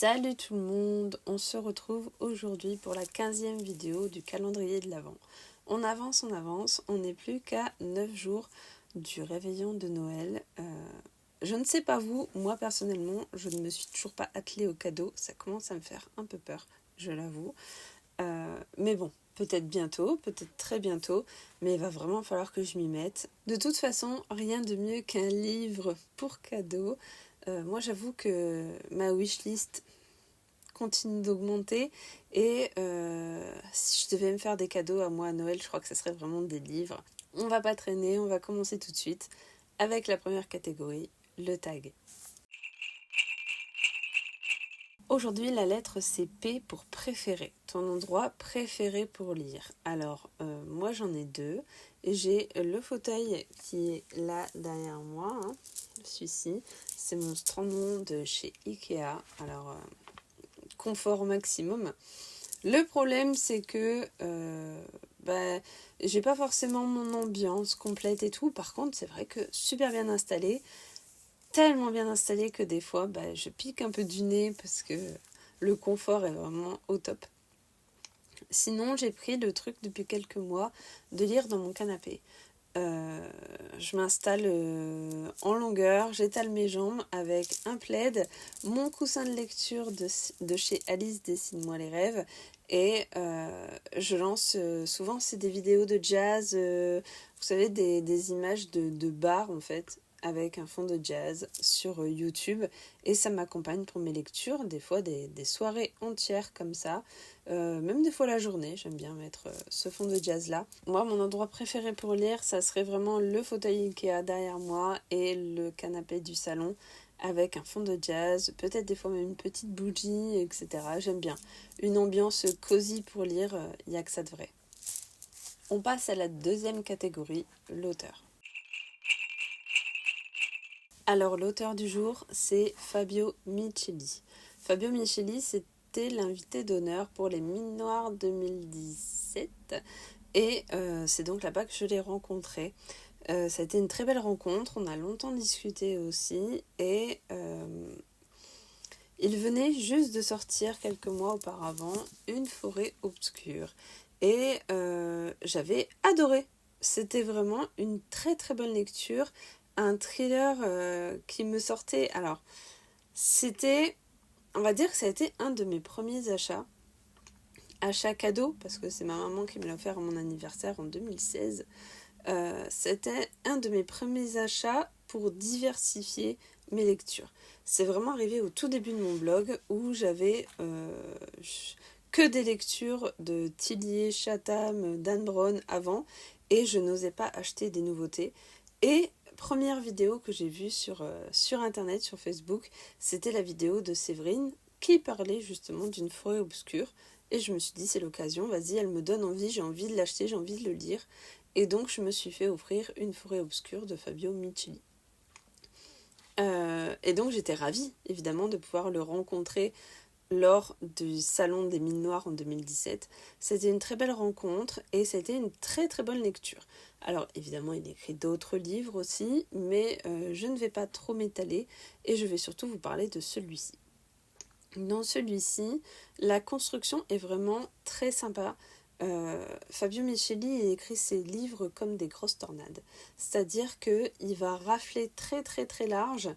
Salut tout le monde, on se retrouve aujourd'hui pour la 15e vidéo du calendrier de l'Avent. On avance, on n'est plus qu'à 9 jours du réveillon de Noël. Je ne sais pas vous, moi personnellement, je ne me suis toujours pas attelée au cadeau, ça commence à me faire un peu peur, je l'avoue. Mais bon, peut-être bientôt, peut-être très bientôt, mais il va vraiment falloir que je m'y mette. De toute façon, rien de mieux qu'un livre pour cadeau. Moi j'avoue que ma wishlist continue d'augmenter et si je devais me faire des cadeaux à moi à Noël, je crois que ce serait vraiment des livres. On va pas traîner, on va commencer tout de suite avec la première catégorie, le tag. Aujourd'hui, la lettre c'est P pour préféré, ton endroit préféré pour lire. Alors, moi j'en ai deux. J'ai le fauteuil qui est là derrière moi, celui-ci. C'est mon Strandon de chez Ikea. Alors, confort au maximum. Le problème, c'est que j'ai pas forcément mon ambiance complète et tout. Par contre, c'est vrai que super bien installé. Tellement bien installé que des fois je pique un peu du nez parce que le confort est vraiment au top. Sinon, j'ai pris le truc depuis quelques mois de lire dans mon canapé. Je m'installe en longueur, j'étale mes jambes avec un plaid, mon coussin de lecture de chez Alice Dessine-moi les rêves et je lance souvent c'est des vidéos de jazz, vous savez des images de bar en fait avec un fond de jazz sur YouTube et ça m'accompagne pour mes lectures, des fois des soirées entières comme ça. Même des fois la journée, j'aime bien mettre ce fond de jazz là. Moi, mon endroit préféré pour lire, ça serait vraiment le fauteuil Ikea derrière moi et le canapé du salon avec un fond de jazz, peut-être des fois même une petite bougie, etc. J'aime bien. Une ambiance cosy pour lire, il n'y a que ça de vrai. On passe à la deuxième catégorie, l'auteur. Alors l'auteur du jour, c'est Fabio Micheli. Fabio Micheli, c'était l'invité d'honneur pour les Mines Noires 2017 et c'est donc là-bas que je l'ai rencontré. Ça a été une très belle rencontre, on a longtemps discuté aussi et il venait juste de sortir quelques mois auparavant Une forêt obscure et j'avais adoré. C'était vraiment une très très bonne lecture, un thriller qui me sortait. Alors, on va dire que ça a été un de mes premiers achats cadeau, parce que c'est ma maman qui me l'a offert à mon anniversaire en 2016. C'était un de mes premiers achats pour diversifier mes lectures. C'est vraiment arrivé au tout début de mon blog où j'avais que des lectures de Tillier, Chatham, Dan Brown avant et je n'osais pas acheter des nouveautés. Et première vidéo que j'ai vue sur internet, sur Facebook, c'était la vidéo de Séverine qui parlait justement d'une forêt obscure. Et je me suis dit, c'est l'occasion, vas-y, elle me donne envie, j'ai envie de l'acheter, j'ai envie de le lire. Et donc, je me suis fait offrir Une forêt obscure de Fabio Micheli. Et donc, j'étais ravie, évidemment, de pouvoir le rencontrer lors du Salon des Mines Noires en 2017. C'était une très belle rencontre et c'était une très très bonne lecture. Alors évidemment il écrit d'autres livres aussi, mais je ne vais pas trop m'étaler et je vais surtout vous parler de celui-ci. Dans celui-ci, la construction est vraiment très sympa. Fabio Micheli écrit ses livres comme des grosses tornades. C'est-à-dire qu'il va rafler très très très large.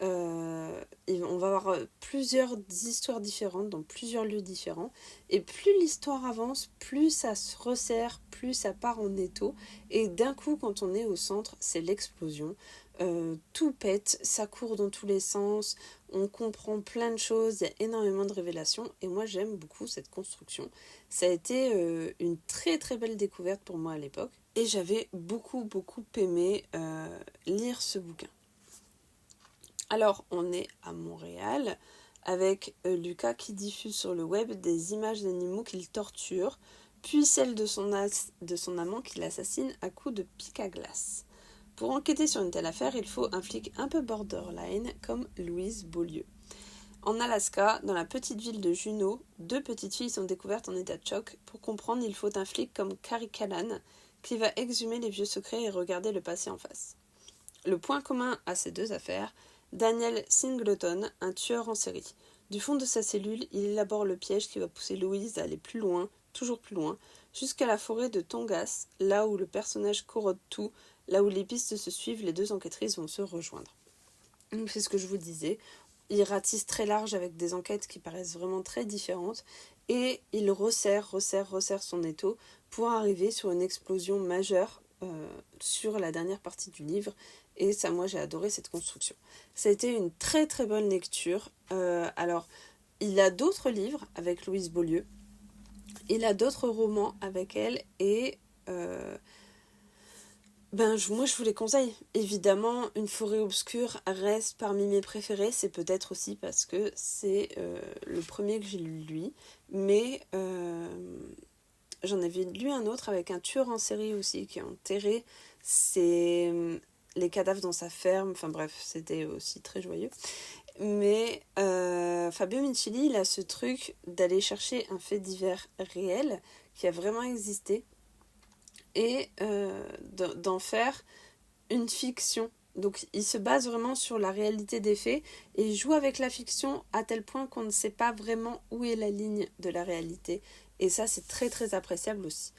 On va avoir plusieurs histoires différentes dans plusieurs lieux différents et plus l'histoire avance, plus ça se resserre, plus ça part en étau et d'un coup quand on est au centre c'est l'explosion. Tout pète, ça court dans tous les sens, on comprend plein de choses, il y a énormément de révélations et moi j'aime beaucoup cette construction. Ça a été une très très belle découverte pour moi à l'époque et j'avais beaucoup aimé lire ce bouquin. Alors, on est à Montréal avec Lucas qui diffuse sur le web des images d'animaux qu'il torture, puis celles de son amant qui l'assassine à coups de pic à glace. Pour enquêter sur une telle affaire, il faut un flic un peu borderline comme Louise Beaulieu. En Alaska, dans la petite ville de Juneau, 2 petites filles sont découvertes en état de choc. Pour comprendre, il faut un flic comme Carrie Callan qui va exhumer les vieux secrets et regarder le passé en face. Le point commun à ces 2 affaires, Daniel Singleton, un tueur en série. Du fond de sa cellule, il élabore le piège qui va pousser Louise à aller plus loin, toujours plus loin, jusqu'à la forêt de Tongass, là où le personnage corrode tout, là où les pistes se suivent, les deux enquêtrices vont se rejoindre. Donc c'est ce que je vous disais. Il ratisse très large avec des enquêtes qui paraissent vraiment très différentes et il resserre son étau pour arriver sur une explosion majeure sur la dernière partie du livre. Et ça, moi, j'ai adoré cette construction. Ça a été une très très bonne lecture. Alors, il a d'autres livres avec Louise Beaulieu. Il a d'autres romans avec elle et moi je vous les conseille. Évidemment, Une forêt obscure reste parmi mes préférés. C'est peut-être aussi parce que c'est le premier que j'ai lu de lui. Mais j'en avais lu un autre avec un tueur en série aussi qui a enterré les cadavres dans sa ferme. Enfin bref, c'était aussi très joyeux. Mais Fabio Michelli, il a ce truc d'aller chercher un fait divers réel qui a vraiment existé et d'en faire une fiction. Donc il se base vraiment sur la réalité des faits et il joue avec la fiction à tel point qu'on ne sait pas vraiment où est la ligne de la réalité. Et ça, c'est très très appréciable aussi.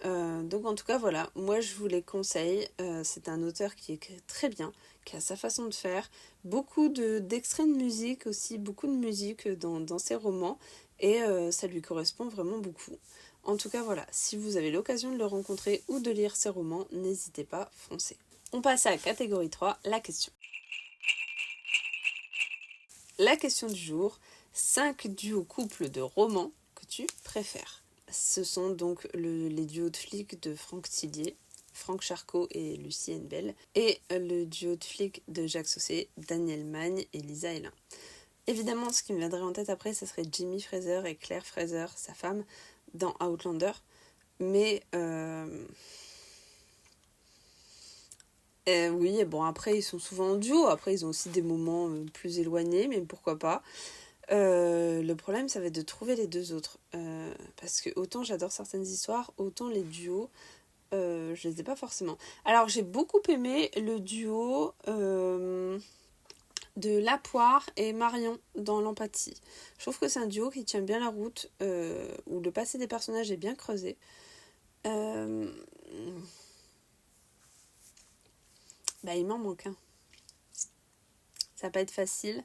Donc en tout cas voilà, moi je vous les conseille. C'est un auteur qui écrit très bien, qui a sa façon de faire, beaucoup d'extraits de musique aussi, beaucoup de musique dans ses romans et ça lui correspond vraiment beaucoup. En tout cas voilà, si vous avez l'occasion de le rencontrer ou de lire ses romans, n'hésitez pas, foncez. On passe à la catégorie 3, la question. La question du jour, 5 duos couples de romans que tu préfères. Ce sont donc les duos de flics de Franck Tillier, Franck Charcot et Lucie Henbel, et le duo de flics de Jacques Saucé, Daniel Magne et Lisa Hélin. Évidemment, ce qui me viendrait en tête après, ça serait Jimmy Fraser et Claire Fraser, sa femme, dans Outlander. Mais oui, bon après ils sont souvent en duo, après ils ont aussi des moments plus éloignés, mais pourquoi pas. Le problème, ça va être de trouver les deux autres. Parce que autant j'adore certaines histoires, autant les duos, je les ai pas forcément. Alors, j'ai beaucoup aimé le duo de Lapoire et Marion dans l'empathie. Je trouve que c'est un duo qui tient bien la route, où le passé des personnages est bien creusé. Il m'en manque un. Ça va pas être facile.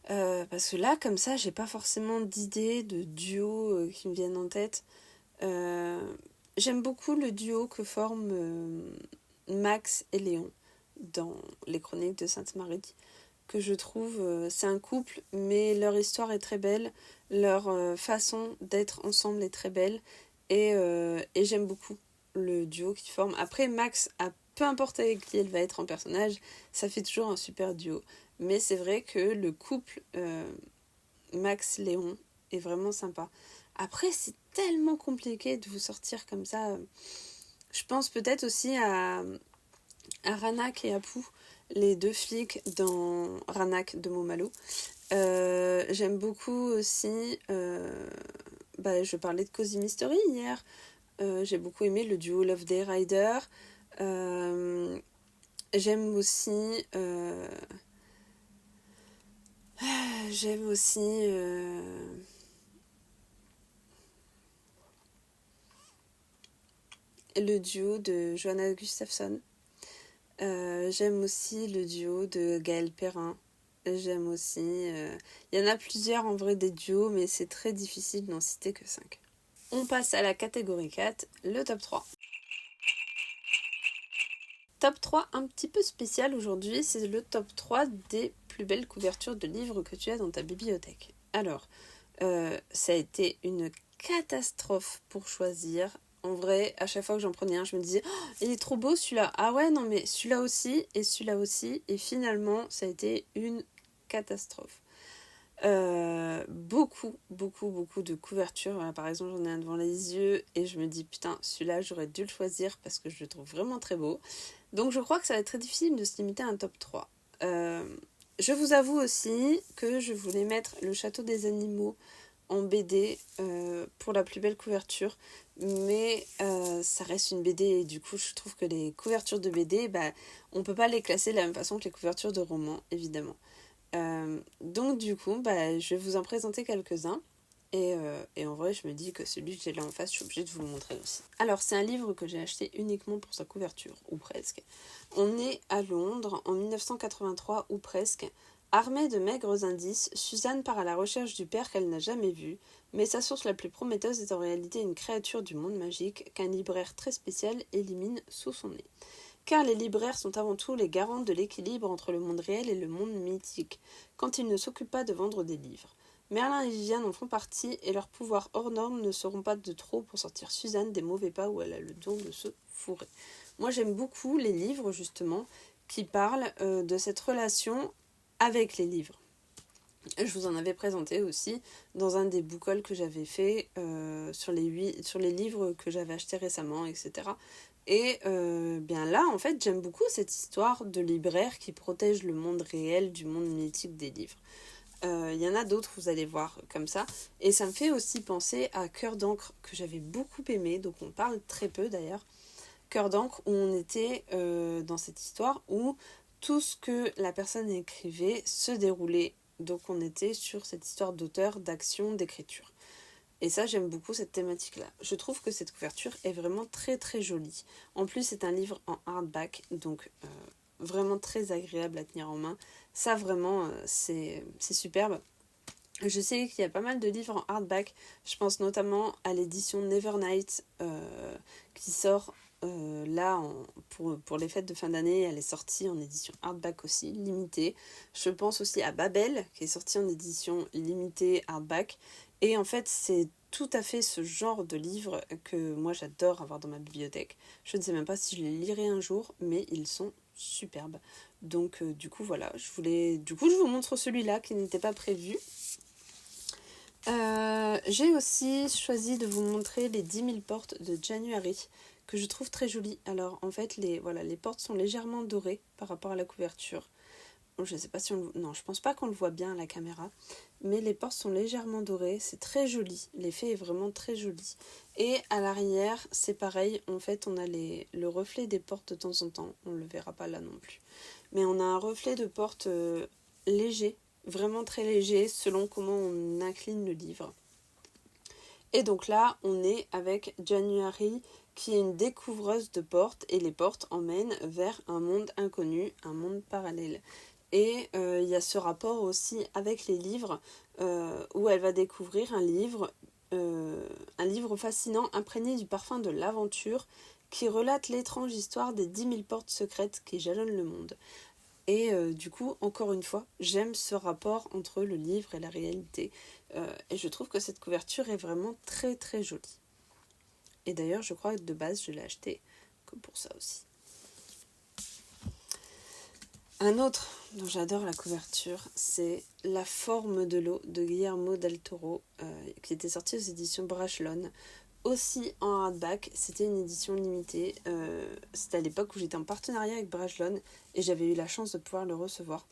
Parce que là, comme ça, j'ai pas forcément d'idées de duo qui me viennent en tête. J'aime beaucoup le duo que forment Max et Léon dans les Chroniques de Sainte-Marie, que je trouve, c'est un couple, mais leur histoire est très belle, leur façon d'être ensemble est très belle, et j'aime beaucoup le duo qu'ils forment. Après, Max, peu importe avec qui elle va être en personnage, ça fait toujours un super duo. Mais c'est vrai que le couple Max-Léon est vraiment sympa. Après, c'est tellement compliqué de vous sortir comme ça. Je pense peut-être aussi à Ranak et Apu, les deux flics dans Ranak de Montmalo. J'aime beaucoup aussi... je parlais de Cozy Mystery hier. J'ai beaucoup aimé le duo Love Day Rider. J'aime aussi... le duo de Johanna Gustafsson. J'aime aussi le duo de Gaël Perrin. J'aime aussi... Il y en a plusieurs en vrai des duos, mais c'est très difficile d'en citer que 5. On passe à la catégorie 4, le top 3. Top 3 un petit peu spécial aujourd'hui, c'est le top 3 des plus belles couvertures de livres que tu as dans ta bibliothèque. Alors, ça a été une catastrophe pour choisir. En vrai, à chaque fois que j'en prenais un, je me disais oh, il est trop beau celui-là. Ah ouais, non mais celui-là aussi et celui-là aussi. Et finalement, ça a été une catastrophe. Beaucoup de couvertures. Voilà, par exemple, j'en ai un devant les yeux et je me dis putain, celui-là, j'aurais dû le choisir parce que je le trouve vraiment très beau. Donc je crois que ça va être très difficile de se limiter à un top 3. Je vous avoue aussi que je voulais mettre Le Château des Animaux en BD pour la plus belle couverture, mais ça reste une BD et du coup je trouve que les couvertures de BD, on peut pas les classer de la même façon que les couvertures de romans, évidemment. Donc du coup, je vais vous en présenter quelques-uns. Et en vrai, je me dis que celui que j'ai là en face, je suis obligée de vous le montrer aussi. Alors, c'est un livre que j'ai acheté uniquement pour sa couverture, ou presque. On est à Londres, en 1983, ou presque. Armée de maigres indices, Suzanne part à la recherche du père qu'elle n'a jamais vu, mais sa source la plus prometteuse est en réalité une créature du monde magique qu'un libraire très spécial élimine sous son nez. Car les libraires sont avant tout les garants de l'équilibre entre le monde réel et le monde mythique, quand ils ne s'occupent pas de vendre des livres. Merlin et Viviane en font partie et leurs pouvoirs hors normes ne seront pas de trop pour sortir Suzanne des mauvais pas où elle a le don de se fourrer. Moi j'aime beaucoup les livres justement qui parlent de cette relation avec les livres. Je vous en avais présenté aussi dans un des book hauls que j'avais fait sur les livres que j'avais achetés récemment, etc. Et bien là, en fait, j'aime beaucoup cette histoire de libraire qui protège le monde réel du monde mythique des livres. Il y en a d'autres, vous allez voir, comme ça. Et ça me fait aussi penser à Cœur d'encre, que j'avais beaucoup aimé, donc on parle très peu d'ailleurs. Cœur d'encre, où on était dans cette histoire où tout ce que la personne écrivait se déroulait. Donc on était sur cette histoire d'auteur, d'action, d'écriture. Et ça, j'aime beaucoup cette thématique-là. Je trouve que cette couverture est vraiment très très jolie. En plus, c'est un livre en hardback, donc vraiment très agréable à tenir en main. Ça, vraiment, c'est superbe. Je sais qu'il y a pas mal de livres en hardback. Je pense notamment à l'édition Nevernight qui sort là pour les fêtes de fin d'année. Elle est sortie en édition hardback aussi, limitée. Je pense aussi à Babel qui est sortie en édition limitée hardback. Et en fait, c'est tout à fait ce genre de livre que moi j'adore avoir dans ma bibliothèque. Je ne sais même pas si je les lirai un jour, mais ils sont superbes. Donc du coup voilà, je vous montre celui-là qui n'était pas prévu. J'ai aussi choisi de vous montrer les 10 000 portes de January, que je trouve très jolies. Alors en fait, les portes sont légèrement dorées par rapport à la couverture. Je sais pas si on le... Non, je pense pas qu'on le voit bien à la caméra. Mais les portes sont légèrement dorées. C'est très joli. L'effet est vraiment très joli. Et à l'arrière, c'est pareil. En fait, on a le reflet des portes de temps en temps. On le verra pas là non plus. Mais on a un reflet de porte léger. Vraiment très léger selon comment on incline le livre. Et donc là, on est avec January qui est une découvreuse de portes. Et les portes emmènent vers un monde inconnu, un monde parallèle. Et il y a ce rapport aussi avec les livres où elle va découvrir un livre fascinant imprégné du parfum de l'aventure qui relate l'étrange histoire des 10 000 portes secrètes qui jalonnent le monde. Et du coup, encore une fois, j'aime ce rapport entre le livre et la réalité. Et je trouve que cette couverture est vraiment très très jolie. Et d'ailleurs, je crois que de base, je l'ai acheté comme pour ça aussi. Un autre dont j'adore la couverture, c'est La forme de l'eau de Guillermo del Toro, qui était sorti aux éditions Brajlon. Aussi en hardback, c'était une édition limitée. C'était à l'époque où j'étais en partenariat avec Brajlon et j'avais eu la chance de pouvoir le recevoir.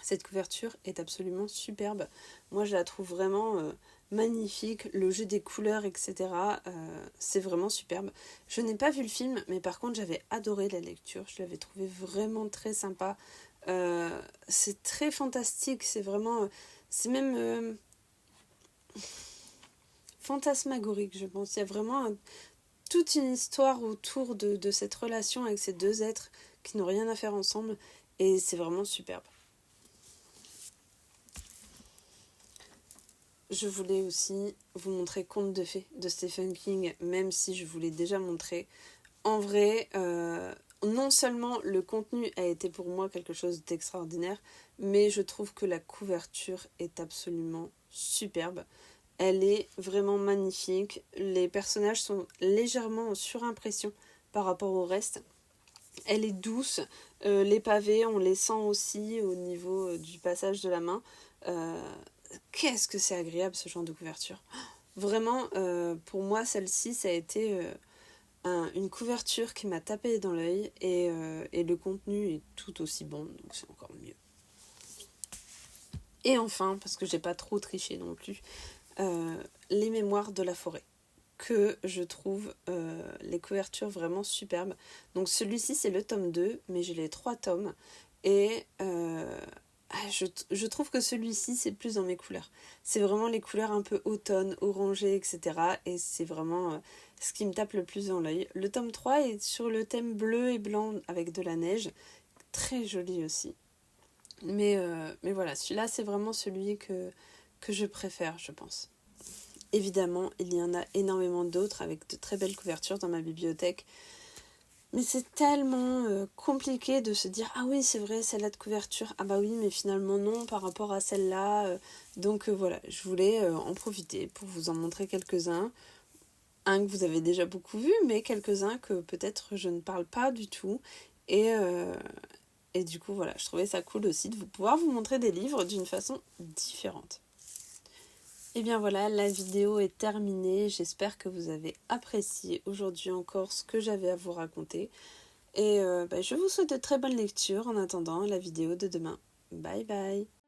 Cette couverture est absolument superbe. Moi, je la trouve vraiment magnifique. Le jeu des couleurs, etc. C'est vraiment superbe. Je n'ai pas vu le film, mais par contre, j'avais adoré la lecture. Je l'avais trouvé vraiment très sympa. C'est très fantastique. C'est vraiment... c'est même... fantasmagorique, je pense. Il y a vraiment toute une histoire autour de cette relation avec ces deux êtres qui n'ont rien à faire ensemble. Et c'est vraiment superbe. Je voulais aussi vous montrer Contes de fées de Stephen King, même si je vous l'ai déjà montré. En vrai, non seulement le contenu a été pour moi quelque chose d'extraordinaire, mais je trouve que la couverture est absolument superbe. Elle est vraiment magnifique. Les personnages sont légèrement en surimpression par rapport au reste. Elle est douce. Les pavés, on les sent aussi au niveau du passage de la main. Qu'est-ce que c'est agréable ce genre de couverture. Vraiment, pour moi, celle-ci, ça a été une couverture qui m'a tapé dans l'œil et le contenu est tout aussi bon, donc c'est encore mieux. Et enfin, parce que j'ai pas trop triché non plus, les mémoires de la forêt, que je trouve les couvertures vraiment superbes. Donc celui-ci c'est le tome 2, mais j'ai les 3 tomes et je trouve que celui-ci, c'est plus dans mes couleurs. C'est vraiment les couleurs un peu automne, orangé, etc. Et c'est vraiment ce qui me tape le plus dans l'œil. Le tome 3 est sur le thème bleu et blanc avec de la neige. Très joli aussi. Mais voilà, celui-là, c'est vraiment celui que je préfère, je pense. Évidemment, il y en a énormément d'autres avec de très belles couvertures dans ma bibliothèque. Mais c'est tellement compliqué de se dire « Ah oui, c'est vrai, celle-là de couverture. Ah bah oui, mais finalement non par rapport à celle-là. » Donc voilà, je voulais en profiter pour vous en montrer quelques-uns. Un que vous avez déjà beaucoup vu, mais quelques-uns que peut-être je ne parle pas du tout. Et du coup, voilà, je trouvais ça cool aussi de pouvoir vous montrer des livres d'une façon différente. Et bien voilà, la vidéo est terminée. J'espère que vous avez apprécié aujourd'hui encore ce que j'avais à vous raconter. Et je vous souhaite de très bonnes lectures en attendant la vidéo de demain. Bye bye!